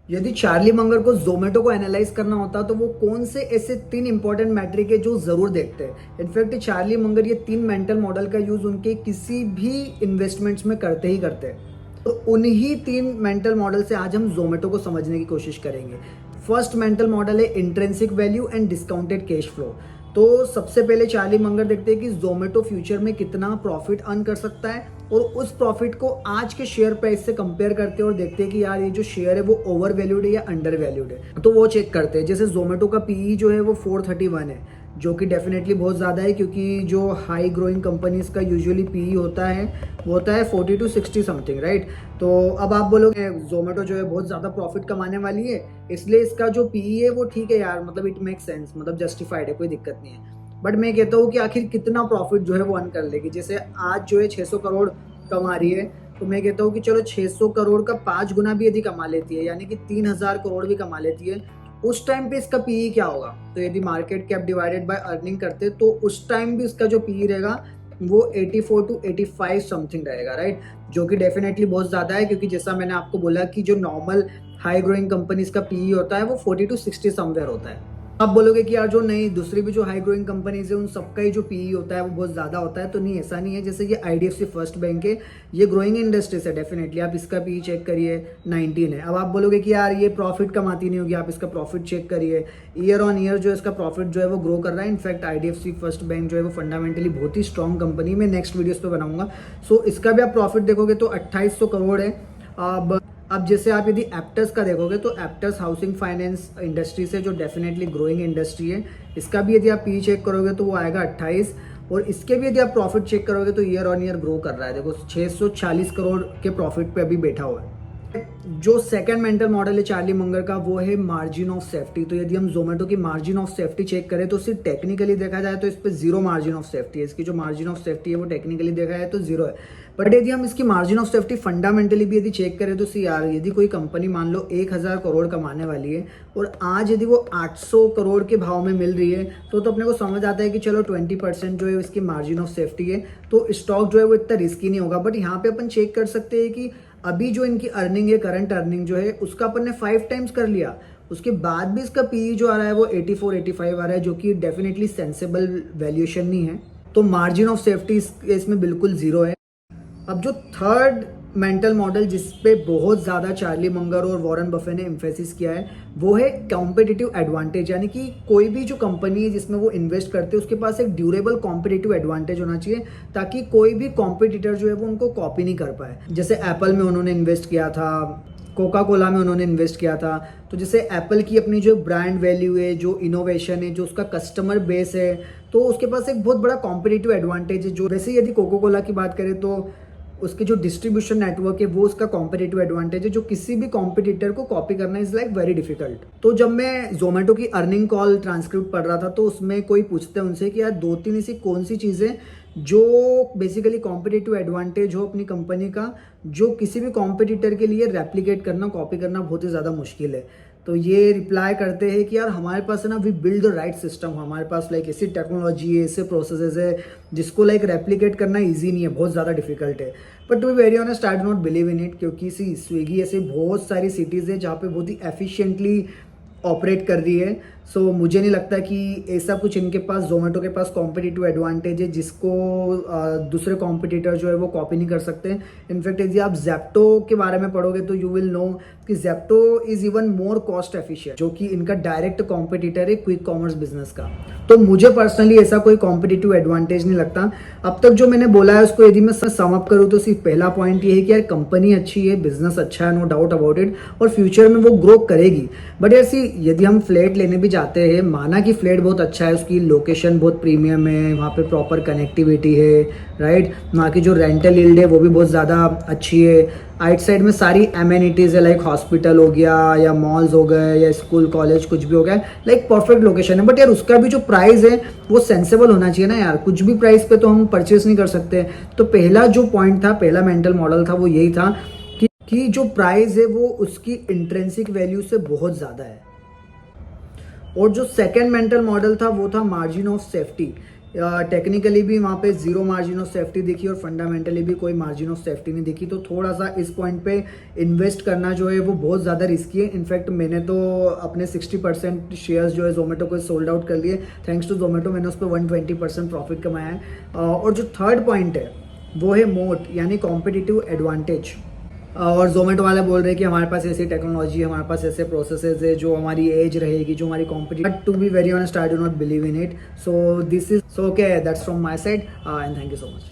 यदि Charlie Munger को जोमेटो को एनालाइज करना होता तो वो कौन से ऐसे 3 इंपॉर्टेंट मैट्रिक है जो जरूर देखते हैं। इनफैक्ट चार्ली मंगर ये 3 मेंटल मॉडल का यूज उनके किसी भी इन्वेस्टमेंट्स में करते ही करते हैं। तो उन्हीं 3 मेंटल मॉडल से आज हम जोमेटो को समझने की कोशिश करेंगे। फर्स्ट मेंटल मॉडल है intrinsic value and discounted cash flow. तो सबसे पहले चार्ली मंगर देखते हैं कि जोमेटो फ्यूचर में कितना प्रॉफिट अर्न कर सकता है और उस प्रॉफिट को आज के शेयर प्राइस से कंपेयर करते हैं और देखते हैं कि यार ये जो शेयर है वो ओवर वैल्यूड है या अंडर वैल्यूड है। तो वो चेक करते हैं। जैसे जोमेटो का पीई जो है वो 431 है, जो कि डेफिनेटली बहुत ज़्यादा है, क्योंकि जो हाई ग्रोइंग कंपनीज का यूजुअली पीई होता है वो होता है 40 to 60 समथिंग, राइट। तो अब आप बोलोगे जोमेटो जो है बहुत ज़्यादा प्रॉफिट कमाने वाली है, इसलिए इसका जो पीई है वो ठीक है यार, मतलब इट मेक सेंस, मतलब जस्टिफाइड है, कोई दिक्कत नहीं है। बट मैं कहता हूँ कि आखिर कितना प्रॉफिट जो है वो अर्न कर लेगी। जैसे आज जो है 600 करोड़ कमा रही है, तो मैं कहता हूँ कि चलो 600 करोड़ का 5 गुना भी यदि कमा लेती है, यानी कि 3000 करोड़ भी कमा लेती है, उस टाइम पे इसका पीई क्या होगा। तो यदि market cap divided by earning करते तो उस टाइम भी इसका जो पीई रहेगा वो 84 to 85 समथिंग रहेगा, राइट। जो कि डेफिनेटली बहुत ज़्यादा है, क्योंकि जैसा मैंने आपको बोला कि जो नॉर्मल हाई ग्रोइंग कंपनीज का पीई होता है वो 40 to 60 समवेयर होता है। आप बोलोगे कि यार जो नहीं दूसरी भी जो हाई ग्रोइंग कंपनीज है उन सबका ही जो पीई होता है वो बहुत ज़्यादा होता है। तो नहीं, ऐसा नहीं है। जैसे ये आईडीएफसी फर्स्ट बैंक है, ये ग्रोइंग इंडस्ट्री से डेफिनेटली, आप इसका पीई चेक करिए 19 है। अब आप बोलोगे कि यार ये प्रॉफिट कमाती नहीं होगी, आप इसका प्रॉफिट चेक करिए, ईयर ऑन ईयर जो इसका प्रॉफिट जो है वो ग्रो कर रहा है। इनफैक्ट आईडीएफसी फर्स्ट बैंक जो है वो फंडामेंटली बहुत ही स्ट्रॉन्ग कंपनी, में नेक्स्ट वीडियोस पे बनाऊंगा। सो इसका भी आप प्रॉफिट देखोगे तो 2800 करोड़ है। अब जैसे आप यदि एप्टस का देखोगे तो एप्टस हाउसिंग फाइनेंस इंडस्ट्री से, जो डेफिनेटली ग्रोइंग इंडस्ट्री है, इसका भी यदि आप पी चेक करोगे तो वो आएगा 28। और इसके भी यदि आप प्रॉफिट चेक करोगे तो ईयर ऑन ईयर ग्रो कर रहा है। देखो 640 करोड़ के प्रॉफिट पे अभी बैठा हुआ है। जो सेकंड मेंटल मॉडल है चार्ली मंगर का वो है मार्जिन ऑफ सेफ्टी। तो यदि हम जोमेटो की मार्जिन ऑफ सेफ्टी चेक करें तो सिर्फ टेक्निकली देखा जाए तो इस पर जीरो मार्जिन ऑफ सेफ्टी है। इसकी जो मार्जिन ऑफ सेफ्टी है वो टेक्निकली देखा जाए तो जीरो है। बट यदि हम इसकी मार्जिन ऑफ सेफ्टी फंडामेंटली भी यदि चेक करें तो सी यार, यदि कोई कंपनी मान लो 1000 करोड़ कमाने वाली है और आज यदि वो 800 करोड़ के भाव में मिल रही है तो अपने को समझ आता है कि चलो 20% जो है इसकी मार्जिन ऑफ सेफ्टी है, तो स्टॉक जो है वो इतना रिस्की नहीं होगा। बट यहाँ पे अपन चेक कर सकते हैं कि अभी जो इनकी अर्निंग है, करंट अर्निंग जो है उसका अपन ने 5 टाइम्स कर लिया, उसके बाद भी इसका पीई जो आ रहा है वो 84-85 आ रहा है, जो कि डेफिनेटली सेंसेबल वैल्यूएशन नहीं है। तो मार्जिन ऑफ सेफ्टी इसमें बिल्कुल जीरो है। अब जो थर्ड मेंटल मॉडल जिस पे बहुत ज़्यादा चार्ली मंगर और वॉरेन बफे ने एम्फेसिस किया है वो है कॉम्पिटिटिव एडवांटेज। यानी कि कोई भी जो कंपनी है जिसमें वो इन्वेस्ट करते हैं उसके पास एक ड्यूरेबल कॉम्पिटिटिव एडवांटेज होना चाहिए, ताकि कोई भी कॉम्पिटिटर जो है वो उनको कॉपी नहीं कर पाए। जैसे एप्पल में उन्होंने इन्वेस्ट किया था, कोका कोला में उन्होंने इन्वेस्ट किया था। तो जैसे एप्पल की अपनी जो ब्रांड वैल्यू है, जो इनोवेशन है, जो उसका कस्टमर बेस है, तो उसके पास एक बहुत बड़ा कॉम्पिटिटिव एडवांटेज है। जो वैसे यदि कोका कोला की बात करें तो उसके जो डिस्ट्रीब्यूशन नेटवर्क है वो उसका कॉम्पिटिटिव एडवांटेज है, जो किसी भी कॉम्पिटिटर को कॉपी करना इज लाइक वेरी डिफिकल्ट। तो जब मैं जोमेटो की अर्निंग कॉल ट्रांसक्रिप्ट पढ़ रहा था तो उसमें कोई पूछते हैं उनसे कि यार 2-3 ऐसी कौन सी चीज़ें जो बेसिकली कॉम्पिटिटिव एडवांटेज हो अपनी कंपनी का, जो किसी भी कॉम्पिटिटर के लिए रेप्लिकेट करना, कॉपी करना बहुत ही ज़्यादा मुश्किल है। तो ये रिप्लाई करते हैं कि यार हमारे पास है ना, we build the right system, हमारे पास लाइक ऐसी टेक्नोलॉजी है, ऐसे प्रोसेसेस है जिसको लाइक रेप्लिकेट करना इजी नहीं है, बहुत ज़्यादा डिफिकल्ट है। But to be very honest I do not believe in it, क्योंकि सी स्विगी ऐसे बहुत सारी सिटीज़ है जहाँ पे बहुत ही एफिशिएंटली ऑपरेट कर रही है। सो मुझे नहीं लगता कि ऐसा कुछ इनके पास, जोमेटो के पास कॉम्पिटिटिव एडवांटेज है जिसको दूसरे कॉम्पिटिटर जो है वो कॉपी नहीं कर सकते। इनफैक्ट यदि आप जेप्टो के बारे में पढ़ोगे तो यू विल नो कि Zepto is even more cost efficient, जो कि इनका डायरेक्ट कॉम्पिटिटर है क्विक कॉमर्स बिजनेस का। तो मुझे पर्सनली ऐसा कोई कॉम्पिटिटिव एडवांटेज नहीं लगता। अब तक जो मैंने बोला है उसको यदि मैं सम अप करूँ तो सिर्फ पहला पॉइंट ये है कि यार कंपनी अच्छी है, बिजनेस अच्छा है, नो डाउट अबाउट इट, और फ्यूचर में वो ग्रो करेगी। बट ऐसी यदि हम फ्लैट लेने भी जाते हैं, माना कि फ्लैट बहुत अच्छा है, उसकी लोकेशन बहुत प्रीमियम है, वहाँ पे प्रॉपर कनेक्टिविटी है, राइट, वहाँ की जो रेंटल यील्ड है वो भी बहुत ज़्यादा अच्छी है, आइट साइड में सारी एमेनिटीज़ है, लाइक हॉस्पिटल हो गया या मॉल्स हो गए या स्कूल कॉलेज कुछ भी हो गया, लाइक परफेक्ट लोकेशन है। बट यार उसका भी जो प्राइस है वो सेंसेबल होना चाहिए ना यार, कुछ भी प्राइस पे तो हम परचेस नहीं कर सकते। तो पहला जो पॉइंट था, पहला मेंटल मॉडल था वो यही था कि जो प्राइस है वो उसकी इंट्रिंसिक वैल्यू से बहुत ज़्यादा है। और जो सेकेंड मेंटल मॉडल था वो था मार्जिन ऑफ सेफ्टी, टेक्निकली भी वहाँ पे जीरो मार्जिन ऑफ सेफ्टी दिखी और फंडामेंटली भी कोई मार्जिन ऑफ सेफ्टी नहीं दिखी, तो थोड़ा सा इस पॉइंट पे इन्वेस्ट करना जो है वो बहुत ज़्यादा रिस्की है। इनफैक्ट मैंने तो अपने 60% शेयर्स जो है जोमेटो को सोल्ड आउट कर लिए। थैंक्स टू जोमेटो मैंने उस पर 120% प्रॉफिट कमाया है। और जो थर्ड पॉइंट है वो है मोट, यानी कॉम्पिटिटिव एडवांटेज। और जोमेटो वाले बोल रहे हैं कि हमारे पास ऐसी टेक्नोलॉजी है, हमारे पास ऐसे प्रोसेसेस है जो हमारी एज रहेगी, जो हमारी competitive, but to be very honest I do not believe in it. So this is so okay, that's from my side and thank you so much.